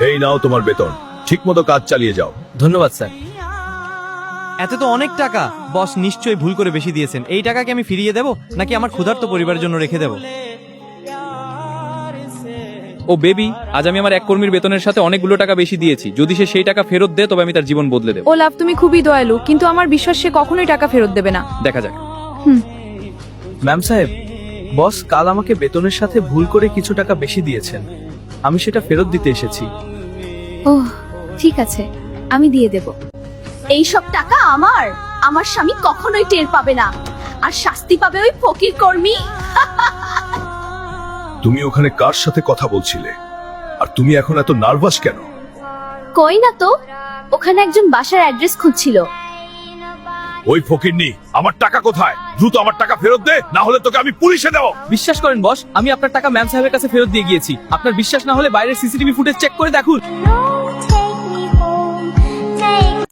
এই নাও তোমার বেতন, ঠিকমতো কাজ চালিয়ে যাও। ধন্যবাদ স্যার। এত তো অনেক টাকা। বস নিশ্চয়ই ভুল করে বেশি দিয়েছেন। এই টাকা কি আমি ফিরিয়ে দেব নাকি আমার ক্ষুধার্ত পরিবারের জন্য রেখে দেব? ও বেবি, আজ আমি আমার এক কর্মীর বেতনের সাথে অনেকগুলো টাকা বেশি দিয়েছি। যদি সে সেই টাকা ফেরত দেয় তবে আমি তার জীবন বদলে দেব। ওলাভ, তুমি খুবই দয়ালু, কিন্তু আমার বিশ্বাস সে কখনোই টাকা ফেরত দেবে না। দেখা যাক। ম্যাম সাহেব, বস কাল আমাকে বেতনের সাথে ভুল করে কিছু টাকা বেশি দিয়েছেন। আমি সেটা ফেরত দিতে এসেছি। ওহ, ঠিক আছে, আমি দিয়ে দেব। এই সব টাকা আমার স্বামী কখনোই টের পাবে না, আর শাস্তি পাবে ওই ফকির কর্মী। তুমি ওখানে কার সাথে কথা বলছিলে, আর তুমি এখন এত নার্ভাস কেন? কই না তো, ওখানে একজন বাসার অ্যাড্রেস খুঁজছিল। ওই ফকিরনি, আমার টাকা কোথায়? দ্রুত আমার টাকা ফেরত দে, না হলে তোকে আমি পুলিশে দেব। বিশ্বাস করেন বস, আমি আপনার টাকা ম্যাম সাহেবের কাছে ফেরত দিয়ে গিয়েছি। আপনার বিশ্বাস না হলে বাইরের সিসিটিভি ফুটেজ চেক করে দেখুন।